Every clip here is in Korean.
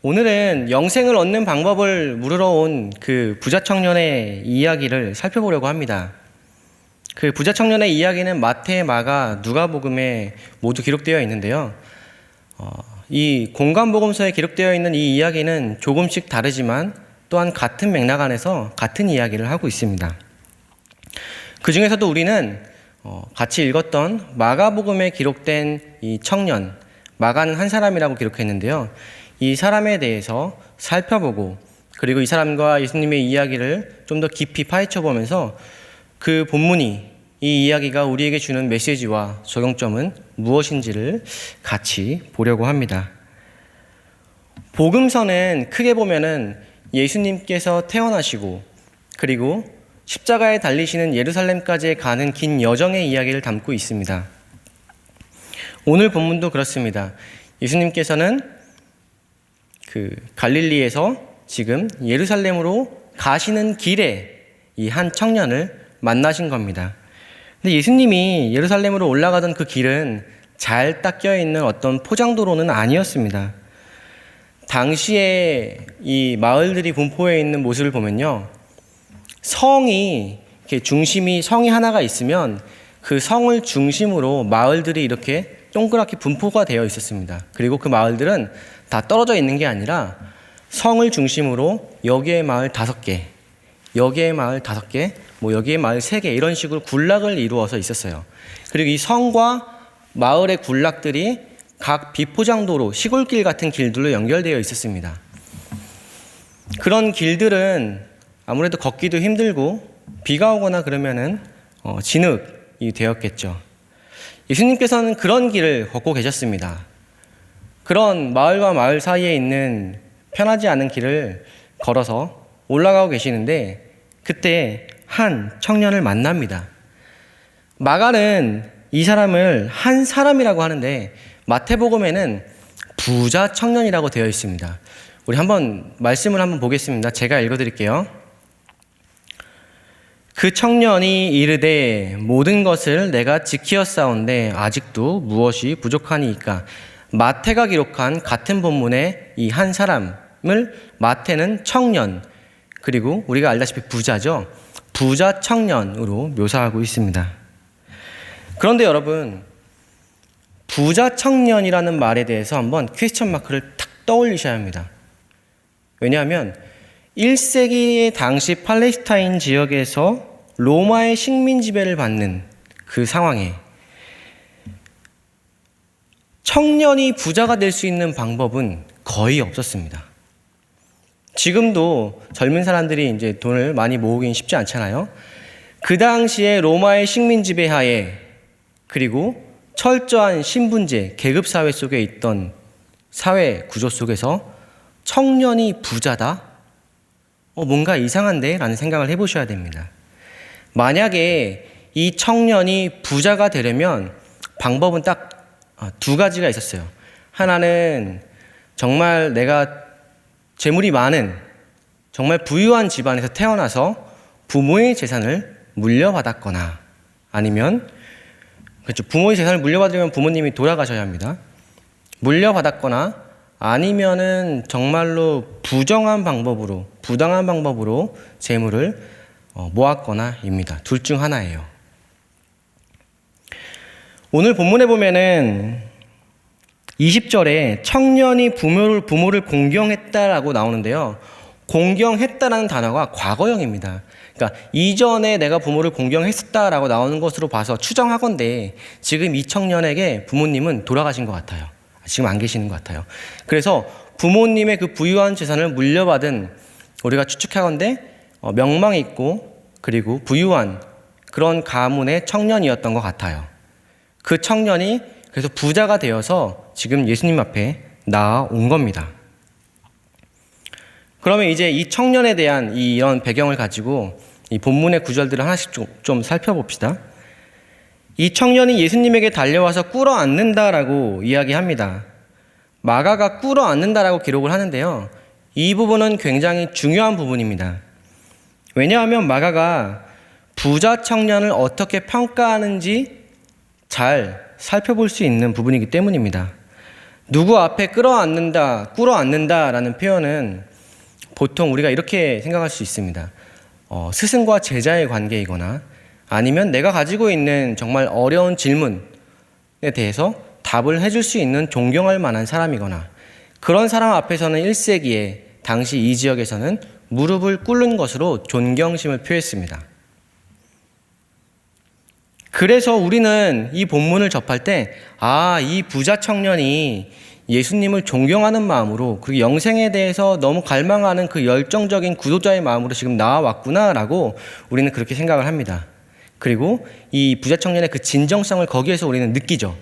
오늘은 영생을 얻는 방법을 물으러 온 그 부자 청년의 이야기를 살펴보려고 합니다. 그 부자 청년의 이야기는 마태, 마가, 누가복음에 모두 기록되어 있는데요. 이 공관복음서에 기록되어 있는 이 이야기는 조금씩 다르지만 또한 같은 맥락 안에서 같은 이야기를 하고 있습니다. 그 중에서도 우리는 같이 읽었던 마가복음에 기록된 이 청년, 마가는 한 사람이라고 기록했는데요. 이 사람에 대해서 살펴보고 그리고 이 사람과 예수님의 이야기를 좀 더 깊이 파헤쳐보면서 그 본문이 이 이야기가 우리에게 주는 메시지와 적용점은 무엇인지를 같이 보려고 합니다. 복음서는 크게 보면은 예수님께서 태어나시고 그리고 십자가에 달리시는 예루살렘까지 가는 긴 여정의 이야기를 담고 있습니다. 오늘 본문도 그렇습니다. 예수님께서는 그 갈릴리에서 지금 예루살렘으로 가시는 길에 이 한 청년을 만나신 겁니다. 근데 예수님이 예루살렘으로 올라가던 그 길은 잘 닦여 있는 어떤 포장도로는 아니었습니다. 당시에 이 마을들이 분포해 있는 모습을 보면요, 성이 이렇게 중심이 성이 하나가 있으면 그 성을 중심으로 마을들이 이렇게 동그랗게 분포가 되어 있었습니다. 그리고 그 마을들은 다 떨어져 있는 게 아니라 성을 중심으로 여기에 마을 5개, 여기에 마을 5개, 뭐 여기에 마을 3개 이런 식으로 군락을 이루어서 있었어요. 그리고 이 성과 마을의 군락들이 각 비포장도로, 시골길 같은 길들로 연결되어 있었습니다. 그런 길들은 아무래도 걷기도 힘들고 비가 오거나 그러면은 진흙이 되었겠죠. 예수님께서는 그런 길을 걷고 계셨습니다. 그런 마을과 마을 사이에 있는 편하지 않은 길을 걸어서 올라가고 계시는데 그때 한 청년을 만납니다. 마가는 이 사람을 한 사람이라고 하는데 마태복음에는 부자 청년이라고 되어 있습니다. 우리 말씀을 한번 보겠습니다. 제가 읽어드릴게요. 그 청년이 이르되 모든 것을 내가 지키었사온데 아직도 무엇이 부족하니이까. 마태가 기록한 같은 본문의 이 한 사람을 마태는 청년, 그리고 우리가 알다시피 부자죠. 부자 청년으로 묘사하고 있습니다. 그런데 여러분, 부자 청년이라는 말에 대해서 한번 퀘스천 마크를 탁 떠올리셔야 합니다. 왜냐하면 1세기 당시 팔레스타인 지역에서 로마의 식민 지배를 받는 그 상황에 청년이 부자가 될 수 있는 방법은 거의 없었습니다. 지금도 젊은 사람들이 이제 돈을 많이 모으긴 쉽지 않잖아요. 그 당시에 로마의 식민 지배 하에 그리고 철저한 신분제, 계급 사회 속에 있던 사회 구조 속에서 청년이 부자다? 뭔가 이상한데? 라는 생각을 해보셔야 됩니다. 만약에 이 청년이 부자가 되려면 방법은 딱 2가지가 있었어요. 하나는 정말 내가 재물이 많은 정말 부유한 집안에서 태어나서 부모의 재산을 물려받았거나 아니면 그렇죠. 부모의 재산을 물려받으려면 부모님이 돌아가셔야 합니다. 물려받았거나 아니면은 정말로 부당한 방법으로 재물을 모았거나입니다. 둘 중 하나예요. 오늘 본문에 보면은 20절에 청년이 부모를 공경했다라고 나오는데요. 공경했다라는 단어가 과거형입니다. 그러니까 이전에 내가 부모를 공경했었다라고 나오는 것으로 봐서 추정하건대 지금 이 청년에게 부모님은 돌아가신 것 같아요. 지금 안 계시는 것 같아요. 그래서 부모님의 그 부유한 재산을 물려받은 우리가 추측하건대 명망 있고 그리고 부유한 그런 가문의 청년이었던 것 같아요. 그 청년이 그래서 부자가 되어서 지금 예수님 앞에 나아온 겁니다. 그러면 이제 이 청년에 대한 이런 배경을 가지고 이 본문의 구절들을 하나씩 좀 살펴봅시다. 이 청년이 예수님에게 달려와서 꿇어 앉는다라고 이야기합니다. 마가가 꿇어 앉는다라고 기록을 하는데요. 이 부분은 굉장히 중요한 부분입니다. 왜냐하면 마가가 부자 청년을 어떻게 평가하는지 잘 살펴볼 수 있는 부분이기 때문입니다. 누구 앞에 꿇어앉는다라는 표현은 보통 우리가 이렇게 생각할 수 있습니다. 스승과 제자의 관계이거나 아니면 내가 가지고 있는 정말 어려운 질문에 대해서 답을 해줄 수 있는 존경할 만한 사람이거나 그런 사람 앞에서는 1세기에 당시 이 지역에서는 무릎을 꿇는 것으로 존경심을 표했습니다. 그래서 우리는 이 본문을 접할 때, 이 부자 청년이 예수님을 존경하는 마음으로 그리고 영생에 대해서 너무 갈망하는 그 열정적인 구독자의 마음으로 지금 나와왔구나라고 우리는 그렇게 생각을 합니다. 그리고 이 부자 청년의 그 진정성을 거기에서 우리는 느끼죠.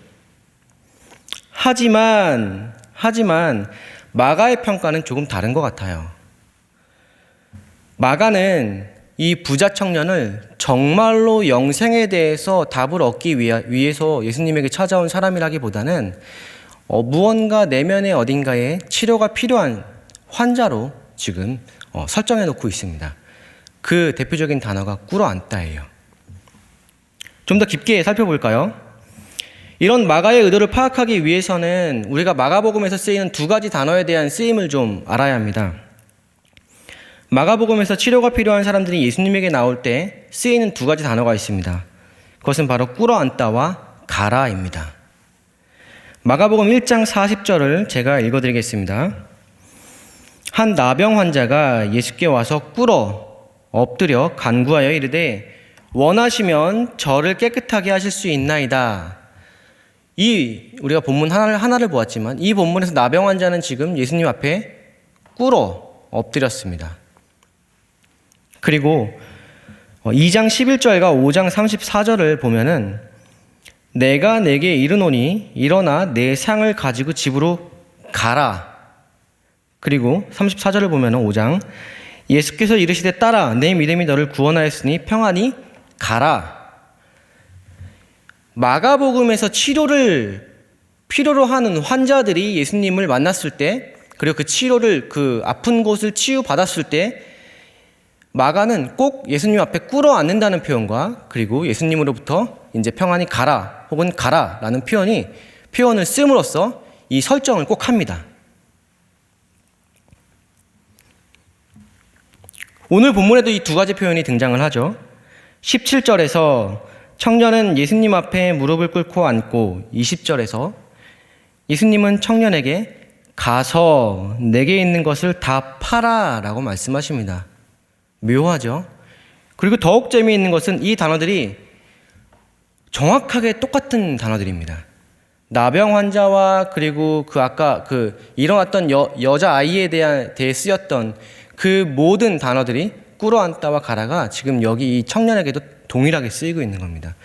하지만 마가의 평가는 조금 다른 것 같아요. 마가는 이 부자 청년을 정말로 영생에 대해서 답을 얻기 위해서 예수님에게 찾아온 사람이라기보다는 무언가 내면의 어딘가에 치료가 필요한 환자로 지금 설정해 놓고 있습니다. 그 대표적인 단어가 꿇어앉다예요. 좀 더 깊게 살펴볼까요? 이런 마가의 의도를 파악하기 위해서는 우리가 마가복음에서 쓰이는 두 가지 단어에 대한 쓰임을 좀 알아야 합니다. 마가복음에서 치료가 필요한 사람들이 예수님에게 나올 때 쓰이는 두 가지 단어가 있습니다. 그것은 바로 꿇어앉다와 가라입니다. 마가복음 1장 40절을 제가 읽어드리겠습니다. 한 나병 환자가 예수께 와서 엎드려 간구하여 이르되 원하시면 저를 깨끗하게 하실 수 있나이다. 우리가 본문 하나를 보았지만 이 본문에서 나병 환자는 지금 예수님 앞에 엎드렸습니다. 그리고 2장 11절과 5장 34절을 보면은 내가 내게 이르노니 일어나 내 상을 가지고 집으로 가라. 그리고 34절을 보면은 5장 예수께서 이르시되 따라 내 믿음이 너를 구원하였으니 평안히 가라. 마가복음에서 치료를 필요로 하는 환자들이 예수님을 만났을 때 그리고 그 아픈 곳을 치유받았을 때 마가는 꼭 예수님 앞에 꿇어앉는다는 표현과 그리고 예수님으로부터 이제 평안히 가라 혹은 가라라는 표현을 씀으로써 이 설정을 꼭 합니다. 오늘 본문에도 이 두 가지 표현이 등장을 하죠. 17절에서 청년은 예수님 앞에 무릎을 꿇고 앉고 20절에서 예수님은 청년에게 가서 내게 있는 것을 다 팔아 라고 말씀하십니다. 묘하죠? 그리고 더욱 재미있는 것은 이 단어들이 정확하게 똑같은 단어들입니다. 나병 환자와 그리고 아까 일어났던 여자아이에 대해 쓰였던 그 모든 단어들이 꿇어앉다와 가라가 지금 여기 이 청년에게도 동일하게 쓰이고 있는 겁니다.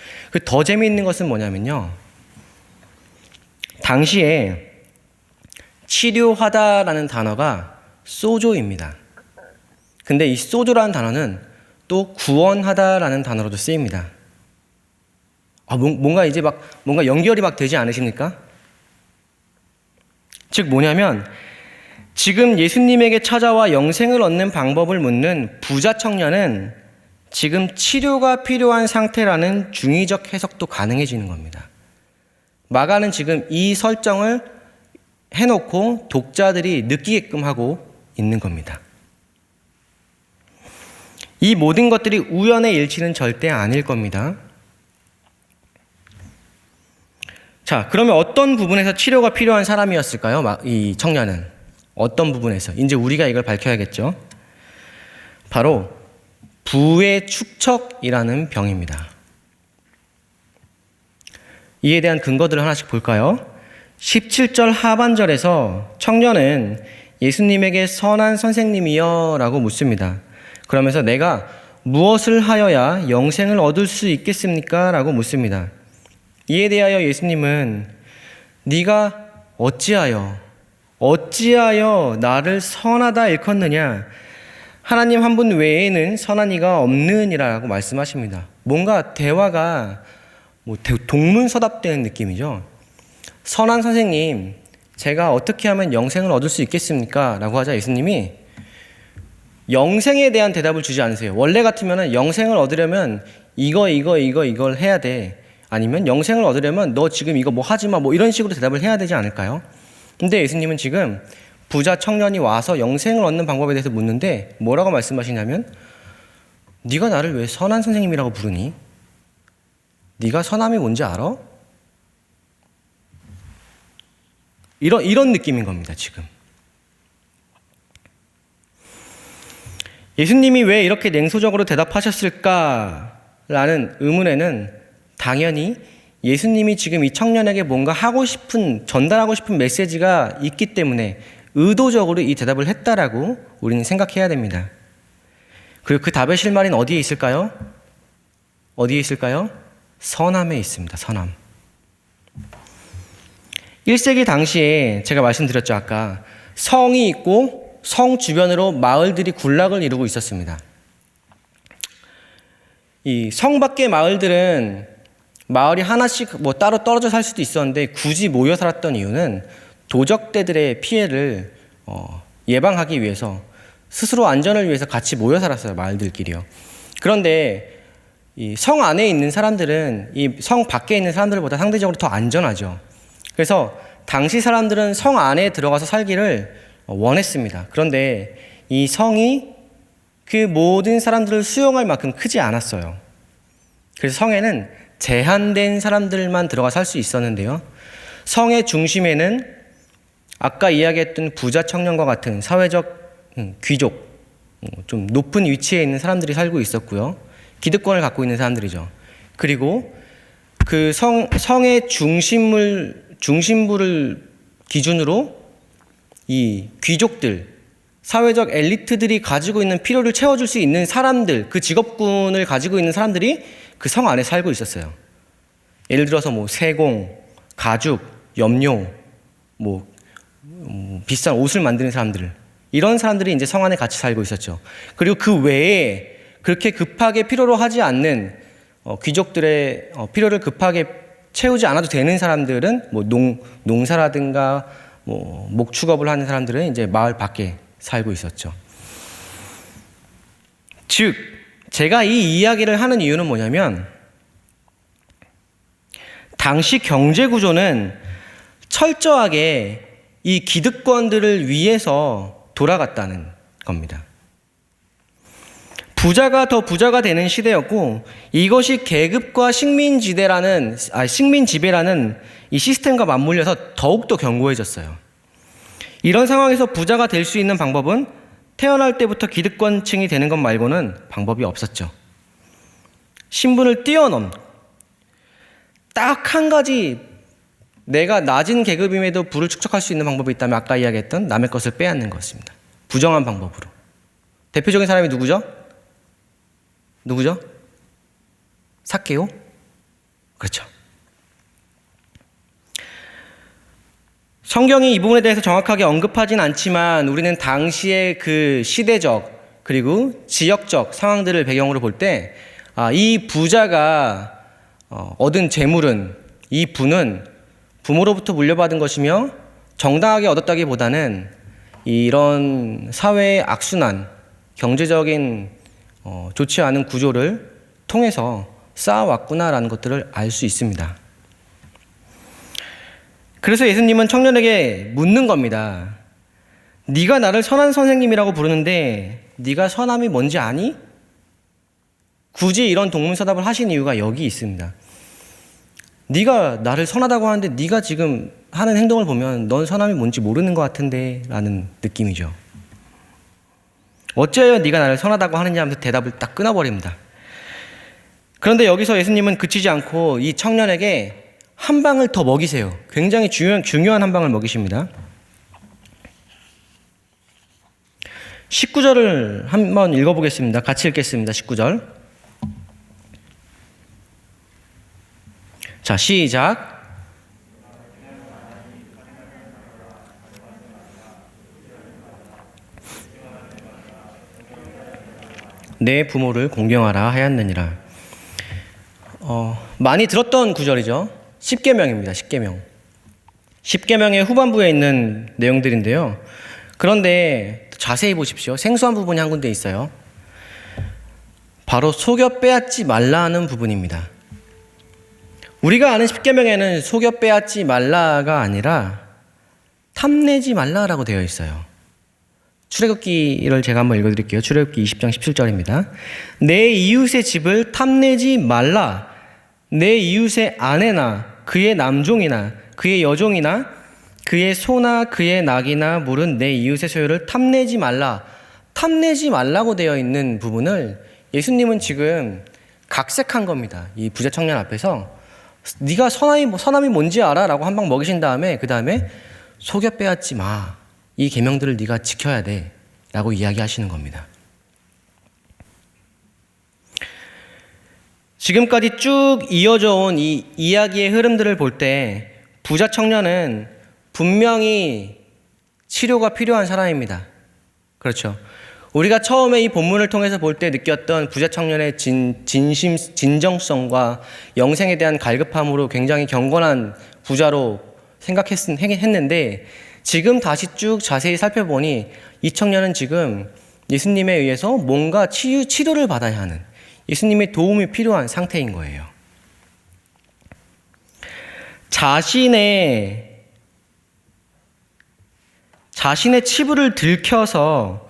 더 재미있는 것은 뭐냐면요. 당시에 치료하다라는 단어가 소조입니다. 근데 이 소조라는 단어는 또 구원하다라는 단어로도 쓰입니다. 뭔가 이제 뭔가 연결이 되지 않으십니까? 즉 뭐냐면 지금 예수님에게 찾아와 영생을 얻는 방법을 묻는 부자 청년은 지금 치료가 필요한 상태라는 중의적 해석도 가능해지는 겁니다. 마가는 지금 이 설정을 해놓고 독자들이 느끼게끔 하고 있는 겁니다. 이 모든 것들이 우연의 일치는 절대 아닐 겁니다. 자, 그러면 어떤 부분에서 치료가 필요한 사람이었을까요? 이 청년은 어떤 부분에서? 이제 우리가 이걸 밝혀야겠죠. 바로 부의 축척이라는 병입니다. 이에 대한 근거들을 하나씩 볼까요? 17절 하반절에서 청년은 예수님에게 선한 선생님이여 라고 묻습니다. 그러면서 내가 무엇을 하여야 영생을 얻을 수 있겠습니까? 라고 묻습니다. 이에 대하여 예수님은 네가 어찌하여 나를 선하다 일컫느냐? 하나님 한 분 외에는 선한 이가 없느니라고 말씀하십니다. 뭔가 대화가 동문서답되는 느낌이죠. 선한 선생님, 제가 어떻게 하면 영생을 얻을 수 있겠습니까? 라고 하자 예수님이 영생에 대한 대답을 주지 않으세요. 원래 같으면 영생을 얻으려면 이걸 해야 돼. 아니면 영생을 얻으려면 너 지금 이거 하지 마. 이런 식으로 대답을 해야 되지 않을까요? 근데 예수님은 지금 부자 청년이 와서 영생을 얻는 방법에 대해서 묻는데 뭐라고 말씀하시냐면 네가 나를 왜 선한 선생님이라고 부르니? 네가 선함이 뭔지 알아? 이런 느낌인 겁니다, 지금. 예수님이 왜 이렇게 냉소적으로 대답하셨을까라는 의문에는 당연히 예수님이 지금 이 청년에게 뭔가 전달하고 싶은 메시지가 있기 때문에 의도적으로 이 대답을 했다라고 우리는 생각해야 됩니다. 그리고 그 답의 실마리는 어디에 있을까요? 어디에 있을까요? 선함에 있습니다. 선함. 1세기 당시에 제가 말씀드렸죠, 아까. 성이 있고 성 주변으로 마을들이 군락을 이루고 있었습니다. 이 성 밖의 마을들은 마을이 하나씩 따로 떨어져 살 수도 있었는데 굳이 모여 살았던 이유는 도적대들의 피해를 예방하기 위해서 스스로 안전을 위해서 같이 모여 살았어요, 마을들끼리요. 그런데 이 성 안에 있는 사람들은 이 성 밖에 있는 사람들보다 상대적으로 더 안전하죠. 그래서 당시 사람들은 성 안에 들어가서 살기를 원했습니다. 그런데 이 성이 그 모든 사람들을 수용할 만큼 크지 않았어요. 그래서 성에는 제한된 사람들만 들어가 살 수 있었는데요. 성의 중심에는 아까 이야기했던 부자 청년과 같은 사회적 귀족, 좀 높은 위치에 있는 사람들이 살고 있었고요. 기득권을 갖고 있는 사람들이죠. 그리고 그 성의 중심부를 기준으로 이 귀족들, 사회적 엘리트들이 가지고 있는 필요를 채워줄 수 있는 사람들, 그 직업군을 가지고 있는 사람들이 그 성 안에 살고 있었어요. 예를 들어서 세공, 가죽, 염료, 비싼 옷을 만드는 사람들, 이런 사람들이 이제 성 안에 같이 살고 있었죠. 그리고 그 외에 그렇게 급하게 필요로 하지 않는 귀족들의 필요를 급하게 채우지 않아도 되는 사람들은 농사라든가 목축업을 하는 사람들은 이제 마을 밖에 살고 있었죠. 즉, 제가 이 이야기를 하는 이유는 뭐냐면 당시 경제 구조는 철저하게 이 기득권들을 위해서 돌아갔다는 겁니다. 부자가 더 부자가 되는 시대였고 이것이 계급과 식민지배라는 이 시스템과 맞물려서 더욱더 견고해졌어요. 이런 상황에서 부자가 될 수 있는 방법은 태어날 때부터 기득권층이 되는 것 말고는 방법이 없었죠. 신분을 뛰어넘 딱 한 가지 내가 낮은 계급임에도 부를 축적할 수 있는 방법이 있다면 아까 이야기했던 남의 것을 빼앗는 것입니다. 부정한 방법으로. 대표적인 사람이 누구죠? 삭개오? 그렇죠. 성경이 이 부분에 대해서 정확하게 언급하진 않지만 우리는 당시의 그 시대적 그리고 지역적 상황들을 배경으로 볼 때 이 부자가 얻은 재물은 이 부는 부모로부터 물려받은 것이며 정당하게 얻었다기보다는 이런 사회의 악순환, 경제적인 좋지 않은 구조를 통해서 쌓아왔구나라는 것들을 알 수 있습니다. 그래서 예수님은 청년에게 묻는 겁니다. 네가 나를 선한 선생님이라고 부르는데 네가 선함이 뭔지 아니? 굳이 이런 동문서답을 하신 이유가 여기 있습니다. 네가 나를 선하다고 하는데 네가 지금 하는 행동을 보면 넌 선함이 뭔지 모르는 것 같은데 라는 느낌이죠. 어찌하여 네가 나를 선하다고 하느냐 하면서 대답을 딱 끊어버립니다. 그런데 여기서 예수님은 그치지 않고 이 청년에게 한 방을 더 먹이세요. 굉장히 중요한 한 방을 먹이십니다. 19절을 한번 읽어보겠습니다. 같이 읽겠습니다. 19절. 자, 시작. 내 부모를 공경하라 하였느니라. 많이 들었던 구절이죠. 10계명입니다. 10계명. 10계명의 후반부에 있는 내용들인데요. 그런데 자세히 보십시오. 생소한 부분이 한 군데 있어요. 바로 속여 빼앗지 말라 하는 부분입니다. 우리가 아는 10계명에는 속여 빼앗지 말라가 아니라 탐내지 말라라고 되어 있어요. 출애굽기를 제가 한번 읽어드릴게요. 출애굽기 20장 17절입니다. 내 이웃의 집을 탐내지 말라. 내 이웃의 아내나 그의 남종이나 그의 여종이나 그의 소나 그의 낙이나 물은 내 이웃의 소유를 탐내지 말라. 탐내지 말라고 되어 있는 부분을 예수님은 지금 각색한 겁니다. 이 부자 청년 앞에서 네가 선함이 뭔지 알아? 라고 한 방 먹이신 다음에 그 다음에 속여 빼앗지 마. 이 계명들을 네가 지켜야 돼. 라고 이야기하시는 겁니다. 지금까지 쭉 이어져 온 이 이야기의 흐름들을 볼 때 부자 청년은 분명히 치료가 필요한 사람입니다. 그렇죠. 우리가 처음에 이 본문을 통해서 볼 때 느꼈던 부자 청년의 진정성과 영생에 대한 갈급함으로 굉장히 경건한 부자로 생각했는데 지금 다시 쭉 자세히 살펴보니 이 청년은 지금 예수님에 의해서 뭔가 치료를 받아야 하는, 예수님의 도움이 필요한 상태인 거예요. 자신의 치부를 들켜서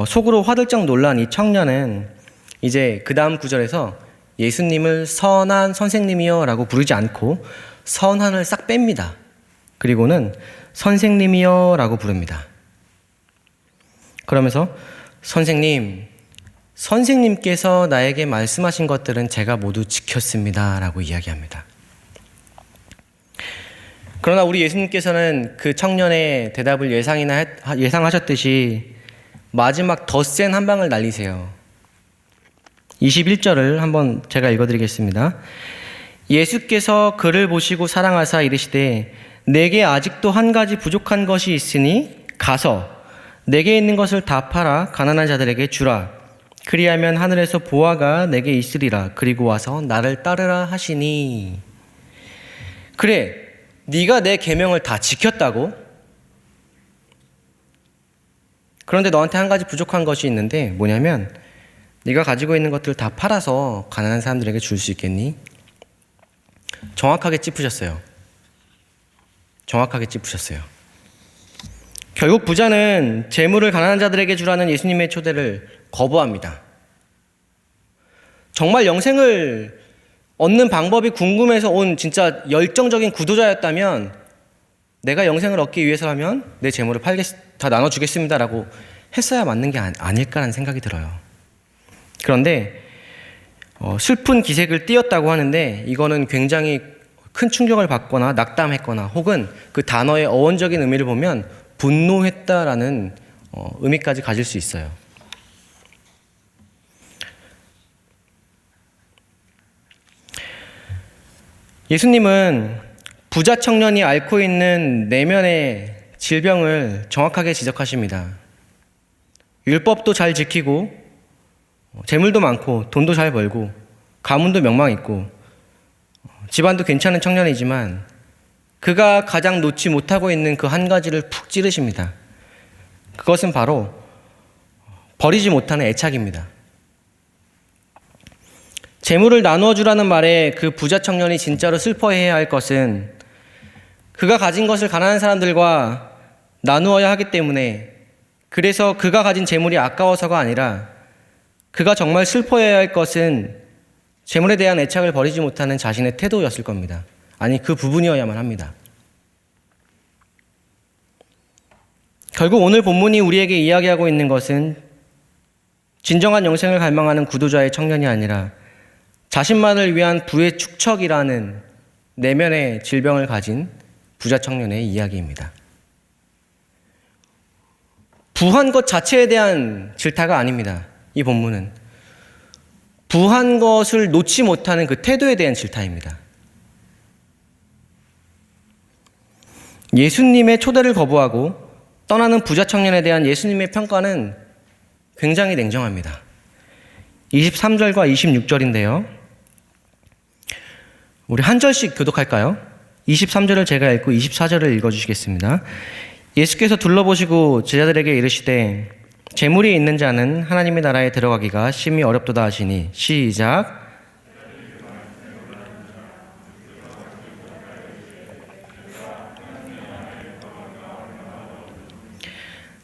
속으로 화들짝 놀란 이 청년은 이제 그 다음 구절에서 예수님을 선한 선생님이여 라고 부르지 않고 선한을 싹 뺍니다. 그리고는 선생님이여 라고 부릅니다. 그러면서 선생님께서 나에게 말씀하신 것들은 제가 모두 지켰습니다 라고 이야기합니다. 그러나 우리 예수님께서는 그 청년의 대답을 예상하셨듯이 마지막 더 센 한 방을 날리세요. 21절을 한번 제가 읽어드리겠습니다. 예수께서 그를 보시고 사랑하사 이르시되 내게 아직도 한 가지 부족한 것이 있으니 가서 내게 있는 것을 다 팔아 가난한 자들에게 주라. 그리하면 하늘에서 보화가 내게 있으리라. 그리고 와서 나를 따르라 하시니. 그래, 네가 내 계명을 다 지켰다고? 그런데 너한테 한 가지 부족한 것이 있는데 뭐냐면 네가 가지고 있는 것들을 다 팔아서 가난한 사람들에게 줄 수 있겠니? 정확하게 짚으셨어요. 결국 부자는 재물을 가난한 자들에게 주라는 예수님의 초대를 거부합니다. 정말 영생을 얻는 방법이 궁금해서 온 진짜 열정적인 구도자였다면 내가 영생을 얻기 위해서라면 내 재물을 다 나눠주겠습니다 라고 했어야 맞는 게 아닐까라는 생각이 들어요. 그런데 슬픈 기색을 띄었다고 하는데 이거는 굉장히 큰 충격을 받거나 낙담했거나 혹은 그 단어의 어원적인 의미를 보면 분노했다라는 의미까지 가질 수 있어요. 예수님은 부자 청년이 앓고 있는 내면의 질병을 정확하게 지적하십니다. 율법도 잘 지키고 재물도 많고 돈도 잘 벌고 가문도 명망 있고 집안도 괜찮은 청년이지만 그가 가장 놓지 못하고 있는 그 한 가지를 푹 찌르십니다. 그것은 바로 버리지 못하는 애착입니다. 재물을 나누어 주라는 말에 그 부자 청년이 진짜로 슬퍼해야 할 것은 그가 가진 것을 가난한 사람들과 나누어야 하기 때문에, 그래서 그가 가진 재물이 아까워서가 아니라 그가 정말 슬퍼해야 할 것은 재물에 대한 애착을 버리지 못하는 자신의 태도였을 겁니다. 아니, 그 부분이어야만 합니다. 결국 오늘 본문이 우리에게 이야기하고 있는 것은 진정한 영생을 갈망하는 구도자의 청년이 아니라 자신만을 위한 부의 축척이라는 내면의 질병을 가진 부자 청년의 이야기입니다. 부한 것 자체에 대한 질타가 아닙니다. 이 본문은 부한 것을 놓지 못하는 그 태도에 대한 질타입니다. 예수님의 초대를 거부하고 떠나는 부자 청년에 대한 예수님의 평가는 굉장히 냉정합니다. 23절과 26절인데요. 우리 한 절씩 교독할까요? 23절을 제가 읽고 24절을 읽어주시겠습니다. 예수께서 둘러보시고 제자들에게 이르시되 재물이 있는 자는 하나님의 나라에 들어가기가 심히 어렵도다 하시니. 시작.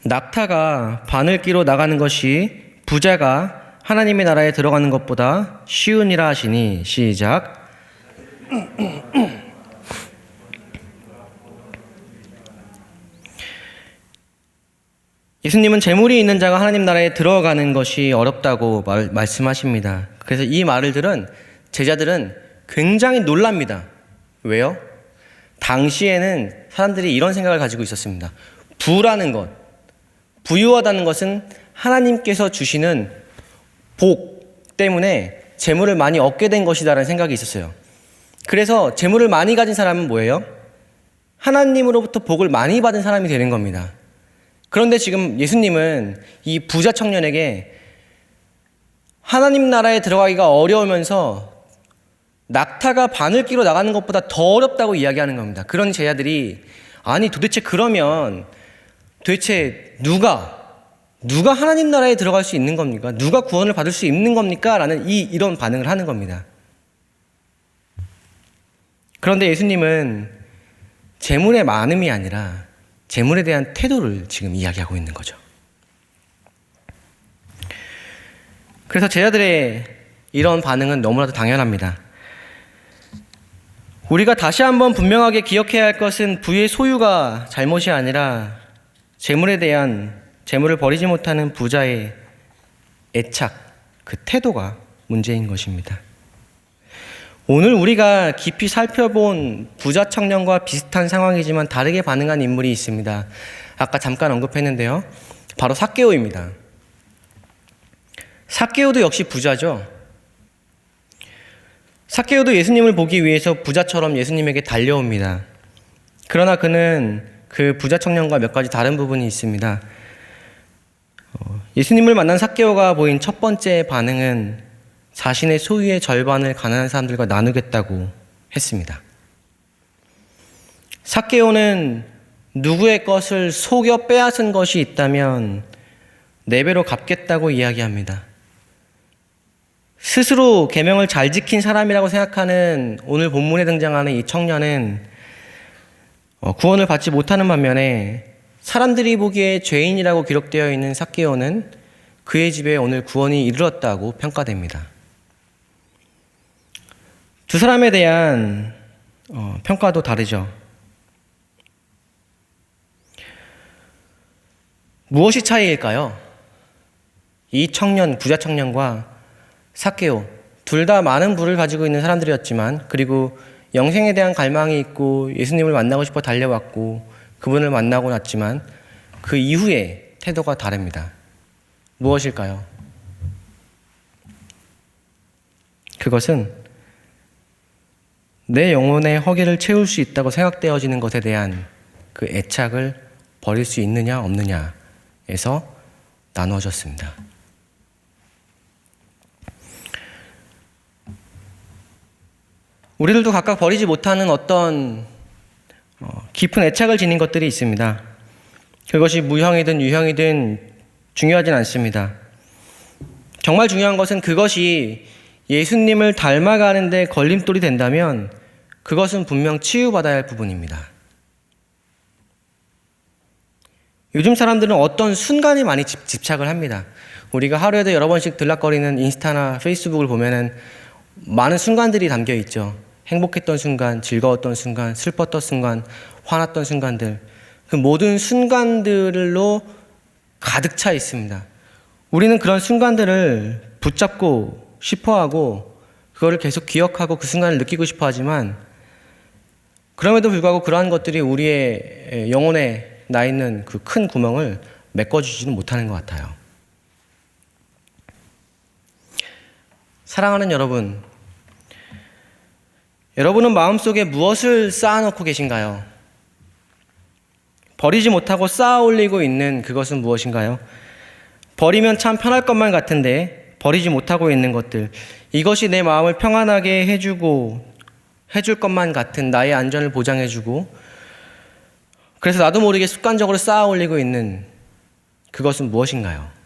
낙타가 바늘기로 나가는 것이 부자가 하나님의 나라에 들어가는 것보다 쉬우니라 하시니. 시작. 예수님은 재물이 있는 자가 하나님 나라에 들어가는 것이 어렵다고 말씀하십니다. 그래서 이 말을 들은 제자들은 굉장히 놀랍니다. 왜요? 당시에는 사람들이 이런 생각을 가지고 있었습니다. 부라는 것, 부유하다는 것은 하나님께서 주시는 복 때문에 재물을 많이 얻게 된 것이다라는 생각이 있었어요. 그래서 재물을 많이 가진 사람은 뭐예요? 하나님으로부터 복을 많이 받은 사람이 되는 겁니다. 그런데 지금 예수님은 이 부자 청년에게 하나님 나라에 들어가기가 어려우면서 낙타가 바늘기로 나가는 것보다 더 어렵다고 이야기하는 겁니다. 그런 제자들이 아니 도대체 그러면 도대체 누가 하나님 나라에 들어갈 수 있는 겁니까? 누가 구원을 받을 수 있는 겁니까? 라는 이런 반응을 하는 겁니다. 그런데 예수님은 재물의 많음이 아니라 재물에 대한 태도를 지금 이야기하고 있는 거죠. 그래서 제자들의 이런 반응은 너무나도 당연합니다. 우리가 다시 한번 분명하게 기억해야 할 것은 부의 소유가 잘못이 아니라 재물을 버리지 못하는 부자의 애착, 그 태도가 문제인 것입니다. 오늘 우리가 깊이 살펴본 부자 청년과 비슷한 상황이지만 다르게 반응한 인물이 있습니다. 아까 잠깐 언급했는데요. 바로 삭개오입니다. 삭개오도 역시 부자죠. 삭개오도 예수님을 보기 위해서 부자처럼 예수님에게 달려옵니다. 그러나 그는 그 부자 청년과 몇 가지 다른 부분이 있습니다. 예수님을 만난 삭개오가 보인 첫 번째 반응은 자신의 소유의 절반을 가난한 사람들과 나누겠다고 했습니다. 삭개오는 누구의 것을 속여 빼앗은 것이 있다면 4배로 갚겠다고 이야기합니다. 스스로 계명을 잘 지킨 사람이라고 생각하는 오늘 본문에 등장하는 이 청년은 구원을 받지 못하는 반면에 사람들이 보기에 죄인이라고 기록되어 있는 삭개오는 그의 집에 오늘 구원이 이르렀다고 평가됩니다. 두 사람에 대한 평가도 다르죠. 무엇이 차이일까요? 이 청년, 부자 청년과 삭개오, 둘 다 많은 부를 가지고 있는 사람들이었지만, 그리고 영생에 대한 갈망이 있고 예수님을 만나고 싶어 달려왔고 그분을 만나고 났지만 그 이후에 태도가 다릅니다. 무엇일까요? 그것은 내 영혼의 허기를 채울 수 있다고 생각되어지는 것에 대한 그 애착을 버릴 수 있느냐 없느냐에서 나누어졌습니다. 우리들도 각각 버리지 못하는 어떤 깊은 애착을 지닌 것들이 있습니다. 그것이 무형이든 유형이든 중요하진 않습니다. 정말 중요한 것은 그것이 예수님을 닮아가는 데 걸림돌이 된다면 그것은 분명 치유받아야 할 부분입니다. 요즘 사람들은 어떤 순간에 많이 집착을 합니다. 우리가 하루에도 여러 번씩 들락거리는 인스타나 페이스북을 보면은 많은 순간들이 담겨 있죠. 행복했던 순간, 즐거웠던 순간, 슬펐던 순간, 화났던 순간들. 그 모든 순간들로 가득 차 있습니다. 우리는 그런 순간들을 붙잡고 싶어하고 그거를 계속 기억하고 그 순간을 느끼고 싶어 하지만 그럼에도 불구하고 그러한 것들이 우리의 영혼에 나 있는 그 큰 구멍을 메꿔주지는 못하는 것 같아요. 사랑하는 여러분, 여러분은 마음속에 무엇을 쌓아놓고 계신가요? 버리지 못하고 쌓아 올리고 있는 그것은 무엇인가요? 버리면 참 편할 것만 같은데 버리지 못하고 있는 것들, 이것이 내 마음을 평안하게 해줄 것만 같은 나의 안전을 보장해주고 그래서 나도 모르게 습관적으로 쌓아 올리고 있는 그것은 무엇인가요?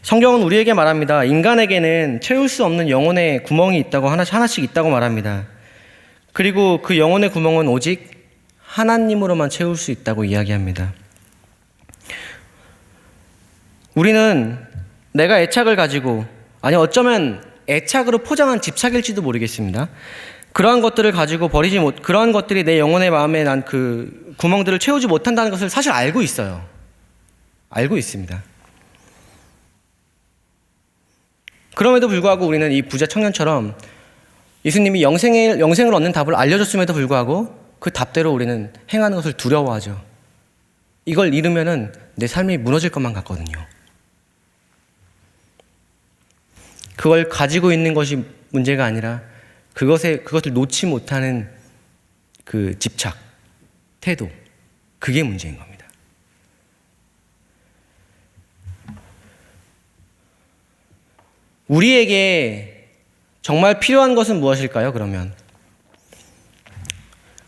성경은 우리에게 말합니다. 인간에게는 채울 수 없는 영혼의 구멍이 있다고 하나씩 있다고 말합니다. 그리고 그 영혼의 구멍은 오직 하나님으로만 채울 수 있다고 이야기합니다. 우리는 내가 애착을 가지고, 아니 어쩌면 애착으로 포장한 집착일지도 모르겠습니다. 그러한 것들을 가지고 그러한 것들이 내 영혼의 마음에 난 그 구멍들을 채우지 못한다는 것을 사실 알고 있어요. 알고 있습니다. 그럼에도 불구하고 우리는 이 부자 청년처럼 예수님이 영생을 얻는 답을 알려줬음에도 불구하고 그 답대로 우리는 행하는 것을 두려워하죠. 이걸 잃으면은 내 삶이 무너질 것만 같거든요. 그걸 가지고 있는 것이 문제가 아니라 그것을 놓지 못하는 그 집착, 태도, 그게 문제인 겁니다. 우리에게 정말 필요한 것은 무엇일까요, 그러면?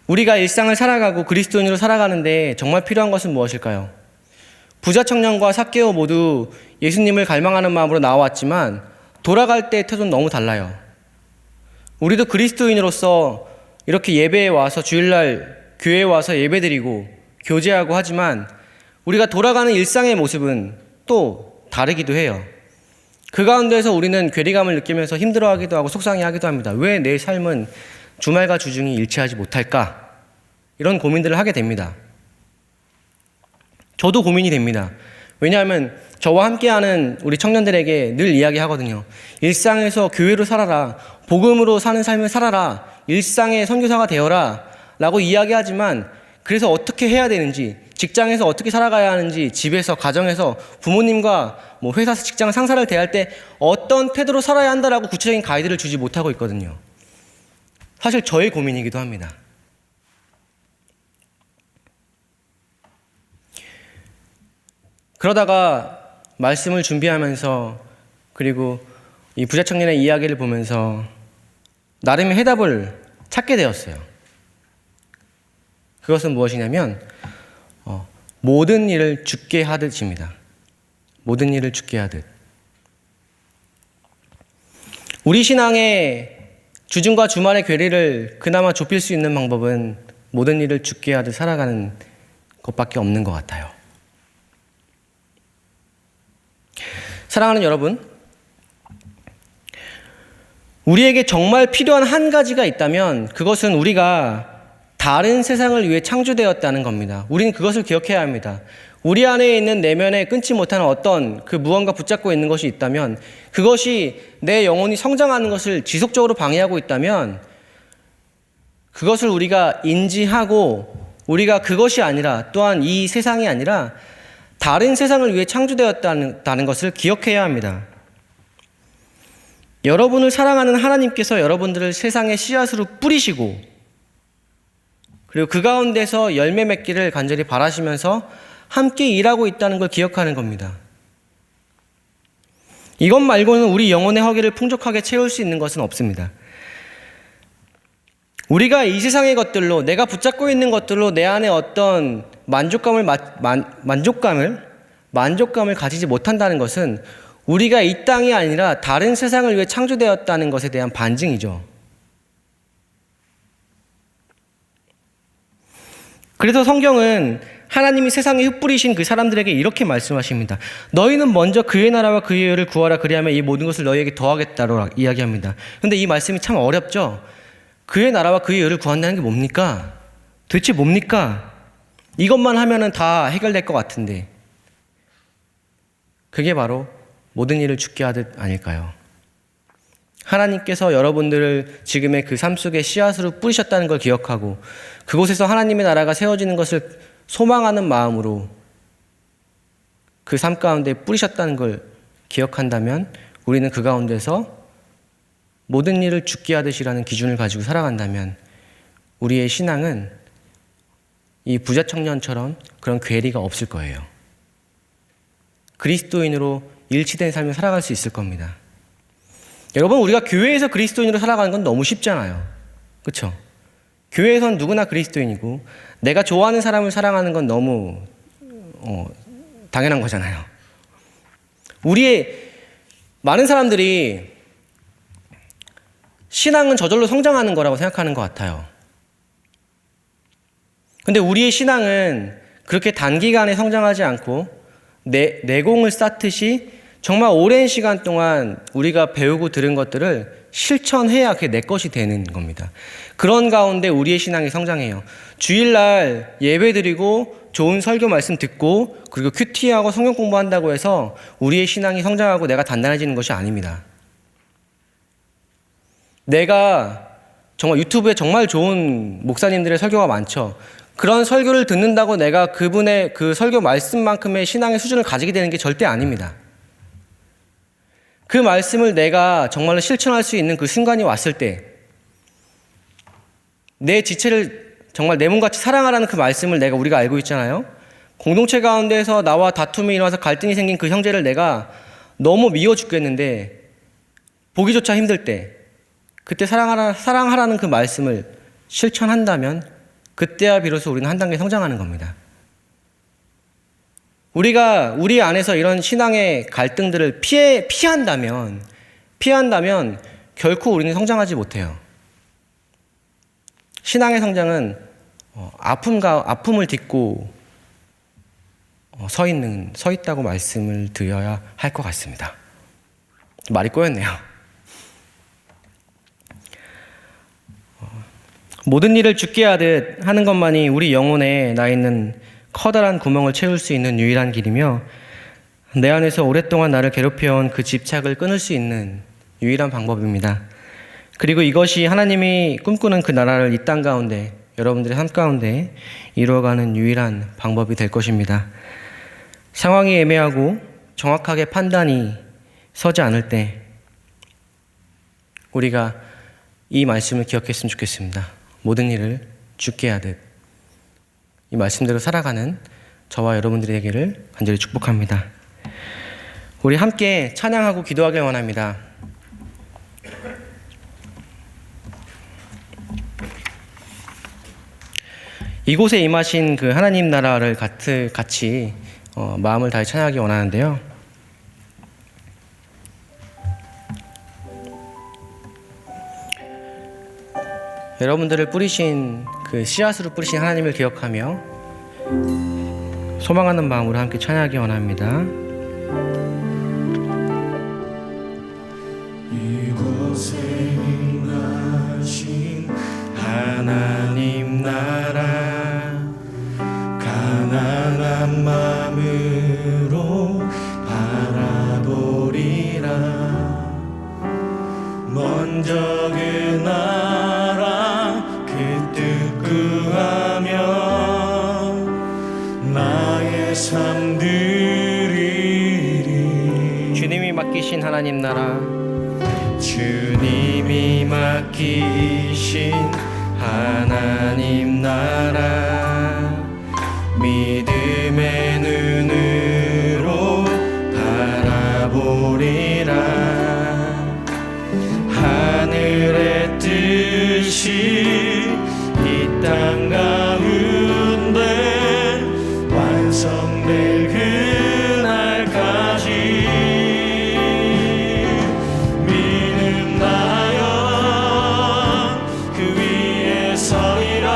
우리가 일상을 살아가고 그리스도인으로 살아가는데 정말 필요한 것은 무엇일까요? 부자 청년과 삭개오 모두 예수님을 갈망하는 마음으로 나왔지만 돌아갈 때의 태도는 너무 달라요. 우리도 그리스도인으로서 이렇게 예배에 와서 주일날 교회에 와서 예배드리고 교제하고 하지만 우리가 돌아가는 일상의 모습은 또 다르기도 해요. 그 가운데서 우리는 괴리감을 느끼면서 힘들어하기도 하고 속상해하기도 합니다. 왜 내 삶은 주말과 주중이 일치하지 못할까? 이런 고민들을 하게 됩니다. 저도 고민이 됩니다. 왜냐하면 저와 함께하는 우리 청년들에게 늘 이야기하거든요. 일상에서 교회로 살아라. 복음으로 사는 삶을 살아라. 일상의 선교사가 되어라. 라고 이야기하지만 그래서 어떻게 해야 되는지, 직장에서 어떻게 살아가야 하는지, 집에서, 가정에서 부모님과 회사, 직장 상사를 대할 때 어떤 태도로 살아야 한다라고 구체적인 가이드를 주지 못하고 있거든요. 사실 저의 고민이기도 합니다. 그러다가 말씀을 준비하면서 그리고 이 부자 청년의 이야기를 보면서 나름의 해답을 찾게 되었어요. 그것은 무엇이냐면 모든 일을 주께 하듯입니다. 모든 일을 주께 하듯. 우리 신앙의 주중과 주말의 괴리를 그나마 좁힐 수 있는 방법은 모든 일을 주께 하듯 살아가는 것밖에 없는 것 같아요. 사랑하는 여러분, 우리에게 정말 필요한 한 가지가 있다면 그것은 우리가 다른 세상을 위해 창조되었다는 겁니다. 우리는 그것을 기억해야 합니다. 우리 안에 있는 내면에 끊지 못하는 어떤 그 무언가 붙잡고 있는 것이 있다면 그것이 내 영혼이 성장하는 것을 지속적으로 방해하고 있다면 그것을 우리가 인지하고 우리가 그것이 아니라 또한 이 세상이 아니라 다른 세상을 위해 창조되었다는 것을 기억해야 합니다. 여러분을 사랑하는 하나님께서 여러분들을 세상의 씨앗으로 뿌리시고 그리고 그 가운데서 열매 맺기를 간절히 바라시면서 함께 일하고 있다는 걸 기억하는 겁니다. 이것 말고는 우리 영혼의 허기를 풍족하게 채울 수 있는 것은 없습니다. 우리가 이 세상의 것들로 내가 붙잡고 있는 것들로 내 안에 어떤 만족감을 가지지 못한다는 것은 우리가 이 땅이 아니라 다른 세상을 위해 창조되었다는 것에 대한 반증이죠. 그래서 성경은 하나님이 세상에 흩뿌리신 그 사람들에게 이렇게 말씀하십니다. 너희는 먼저 그의 나라와 그의 의를 구하라. 그리하면 이 모든 것을 너희에게 더하겠다고 이야기합니다. 그런데 이 말씀이 참 어렵죠. 그의 나라와 그의 의를 구한다는 게 뭡니까? 도대체 뭡니까? 이것만 하면은 다 해결될 것 같은데 그게 바로 모든 일을 주께 하듯 아닐까요? 하나님께서 여러분들을 지금의 그 삶 속에 씨앗으로 뿌리셨다는 걸 기억하고 그곳에서 하나님의 나라가 세워지는 것을 소망하는 마음으로 그 삶 가운데 뿌리셨다는 걸 기억한다면 우리는 그 가운데서 모든 일을 주께 하듯이라는 기준을 가지고 살아간다면 우리의 신앙은 이 부자 청년처럼 그런 괴리가 없을 거예요. 그리스도인으로 일치된 삶을 살아갈 수 있을 겁니다. 여러분, 우리가 교회에서 그리스도인으로 살아가는 건 너무 쉽잖아요. 그렇죠? 교회에선 누구나 그리스도인이고 내가 좋아하는 사람을 사랑하는 건 너무 당연한 거잖아요. 우리의 많은 사람들이 신앙은 저절로 성장하는 거라고 생각하는 것 같아요. 근데 우리의 신앙은 그렇게 단기간에 성장하지 않고 내공을 쌓듯이 정말 오랜 시간 동안 우리가 배우고 들은 것들을 실천해야 그게 내 것이 되는 겁니다. 그런 가운데 우리의 신앙이 성장해요. 주일날 예배드리고 좋은 설교 말씀 듣고 그리고 큐티하고 성경 공부한다고 해서 우리의 신앙이 성장하고 내가 단단해지는 것이 아닙니다. 내가 정말 유튜브에 정말 좋은 목사님들의 설교가 많죠. 그런 설교를 듣는다고 내가 그분의 그 설교 말씀만큼의 신앙의 수준을 가지게 되는 게 절대 아닙니다. 그 말씀을 내가 정말로 실천할 수 있는 그 순간이 왔을 때 내 지체를 정말 내 몸같이 사랑하라는 그 말씀을 우리가 알고 있잖아요. 공동체 가운데에서 나와 다툼이 일어나서 갈등이 생긴 그 형제를 내가 너무 미워 죽겠는데 보기조차 힘들 때 그때 사랑하라는 그 말씀을 실천한다면 그때야 비로소 우리는 한 단계 성장하는 겁니다. 우리가 우리 안에서 이런 신앙의 갈등들을 피한다면 결코 우리는 성장하지 못해요. 신앙의 성장은 아픔을 딛고 서 있다고 말씀을 드려야 할 것 같습니다. 말이 꼬였네요. 모든 일을 죽게 하듯 하는 것만이 우리 영혼에 나 있는 커다란 구멍을 채울 수 있는 유일한 길이며 내 안에서 오랫동안 나를 괴롭혀온 그 집착을 끊을 수 있는 유일한 방법입니다. 그리고 이것이 하나님이 꿈꾸는 그 나라를 이 땅 가운데 여러분들의 삶 가운데 이루어가는 유일한 방법이 될 것입니다. 상황이 애매하고 정확하게 판단이 서지 않을 때 우리가 이 말씀을 기억했으면 좋겠습니다. 모든 일을 죽게 하듯 이 말씀대로 살아가는 저와 여러분들이 되기를 간절히 축복합니다. 우리 함께 찬양하고 기도하길 원합니다. 이곳에 임하신 그 하나님 나라를 같이 마음을 다해 찬양하기 원하는데요. 여러분들을 뿌리신 그 씨앗으로 뿌리신 하나님을 기억하며 소망하는 마음으로 함께 찬양하기 원합니다. 이곳에 임하신 하나님 나라 가난한 마음으로 바라보리라. 먼저 그 나라 그 뜻 구하며 나의 삶 드리리. 주님이 맡기신 하나님 나라 주님이 맡기신 하나님 나라 믿음의 눈으로 바라보리라. 하늘의 뜻이 이 땅 가운데 완성될 그날까지 믿음 다여 그 위에 서리라.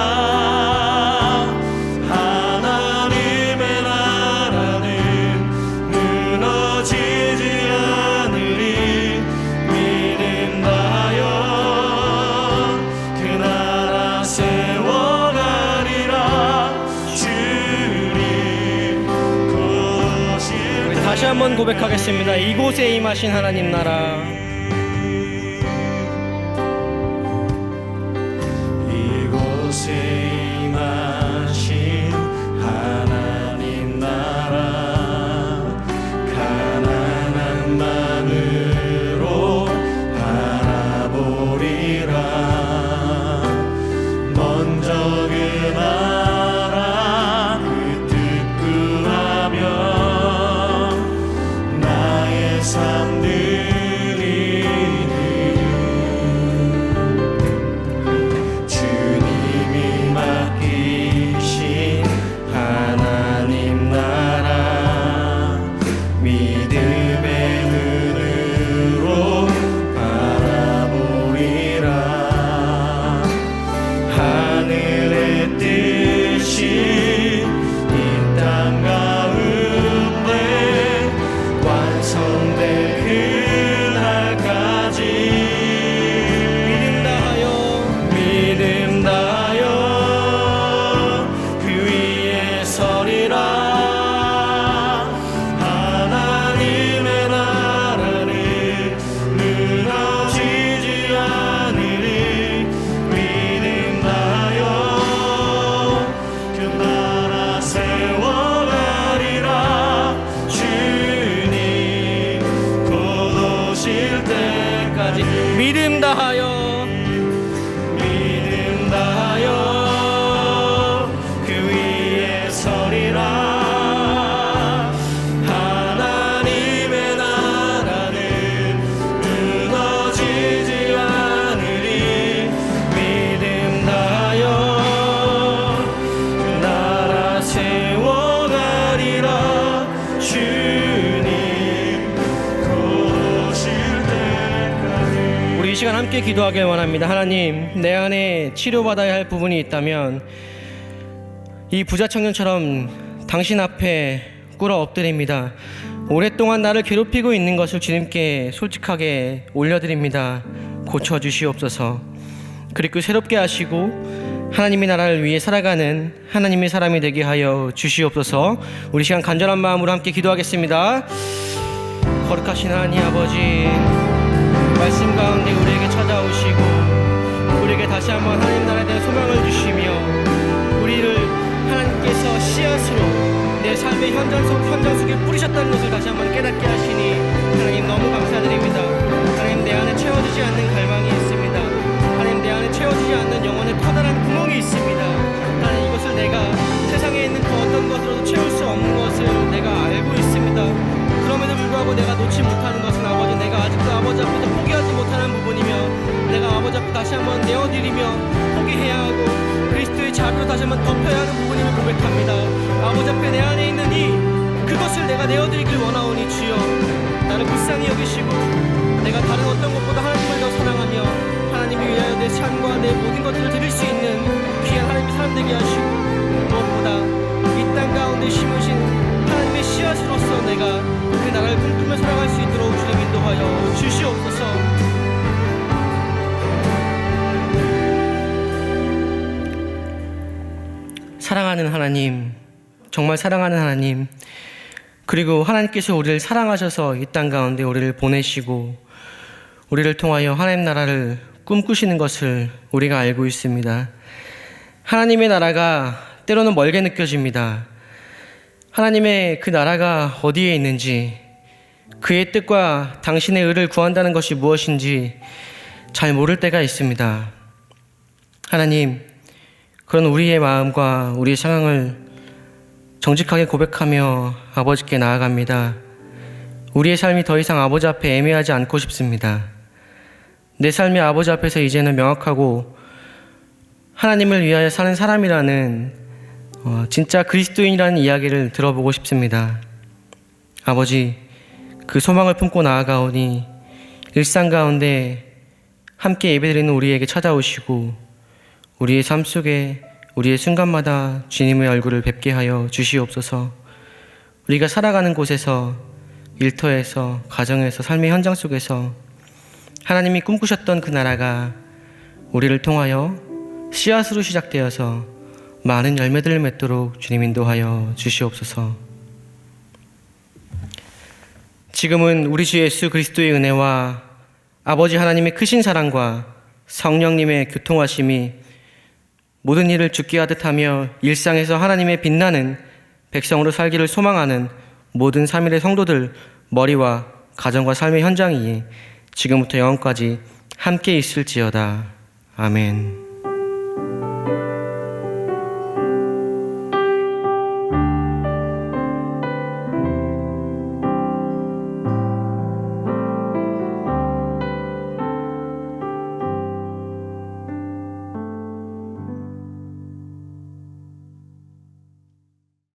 하나님의 나라는 무너지지 않으리. 믿음 다여 그 나라 세워가리라. 주님 곧 오실 우리 다시 한번 고백하겠습니다. 이곳에 임하신 하나님 나라 이곳에 임하신 하나님 나라 가난한 마음으로 바라보리라. 먼저 그 나라 그 뜻 구하며 나의 삶 드리리. 믿음 다하여 믿음 다하여 그 위에 서리라. 하나님의 나라는 무너지지 않으리. 믿음 다하여 그 나라 세워가리라. 주님 곧 오실 때까지. 우리 이 시간 함께 기도하길 원합니다. 하나님, 내 안에 치료받아야 할 부분이 있다면 이 부자 청년처럼 당신 앞에 꿇어 엎드립니다. 오랫동안 나를 괴롭히고 있는 것을 주님께 솔직하게 올려드립니다. 고쳐주시옵소서. 그리고 새롭게 하시고 하나님의 나라를 위해 살아가는 하나님의 사람이 되게 하여 주시옵소서. 우리 시간 간절한 마음으로 함께 기도하겠습니다. 거룩하신 하나님 아버지, 말씀 가운데 우리에게 찾아오시고 우리에게 다시 한번 하나님 나라에 대한 소망을 주시며 우리를 하나님께서 씨앗으로 내 삶의 현장 속에 뿌리셨다는 것을 다시 한번 깨닫게 하시니 하나님 너무 감사드립니다. 하나님, 내 안에 채워지지 않는 갈망이 있습니다. 하나님, 내 안에 채워지지 않는 영혼의 커다란 구멍이 있습니다. 하나님, 이것을 내가 세상에 있는 그 어떤 것으로도 채울 수 없는 것을 내가 알고 있습니다. 그럼에도 불구하고 내가 놓지 못하는 것은 아버지, 내가 아직도 아버지 앞에서 포기하지 못하는 부분이며 내가 아버지 앞에 다시 한번 내어드리며 포기해야 하고 그리스도의 자비로 다시 한번 덮여야 하는 부분임을 고백합니다. 아버지 앞에 내 안에 있는 그것을 내가 내어드리길 원하오니 주여, 나를 불쌍히 여기시고 내가 다른 어떤 것보다 하나님을 더 사랑하며 하나님을 위하여 내 삶과 내 모든 것들을 드릴 수 있는 귀한 하나님의 사람 되게 하시고 무엇보다 이 땅 가운데 심으신 하나님의 씨앗으로서 내가 그 나라를 꿈꾸며 살아갈 수 있도록 주님 인도하여 주시옵소서. 사랑하는 하나님, 정말 사랑하는 하나님, 그리고 하나님께서 우리를 사랑하셔서 이 땅 가운데 우리를 보내시고 우리를 통하여 하나님 나라를 꿈꾸시는 것을 우리가 알고 있습니다. 하나님의 나라가 때로는 멀게 느껴집니다. 하나님의 그 나라가 어디에 있는지, 그의 뜻과 당신의 의를 구한다는 것이 무엇인지 잘 모를 때가 있습니다. 하나님, 그런 우리의 마음과 우리의 상황을 정직하게 고백하며 아버지께 나아갑니다. 우리의 삶이 더 이상 아버지 앞에 애매하지 않고 싶습니다. 내 삶이 아버지 앞에서 이제는 명확하고 하나님을 위하여 사는 사람이라는 진짜 그리스도인이라는 이야기를 들어보고 싶습니다. 아버지, 그 소망을 품고 나아가오니 일상 가운데 함께 예배드리는 우리에게 찾아오시고 우리의 삶 속에 우리의 순간마다 주님의 얼굴을 뵙게 하여 주시옵소서. 우리가 살아가는 곳에서, 일터에서, 가정에서, 삶의 현장 속에서 하나님이 꿈꾸셨던 그 나라가 우리를 통하여 씨앗으로 시작되어서 많은 열매들을 맺도록 주님 인도하여 주시옵소서. 지금은 우리 주 예수 그리스도의 은혜와 아버지 하나님의 크신 사랑과 성령님의 교통하심이 모든 일을 죽게 하듯 하며 일상에서 하나님의 빛나는 백성으로 살기를 소망하는 모든 3일의 성도들 머리와 가정과 삶의 현장 위에 지금부터 영원까지 함께 있을지어다. 아멘.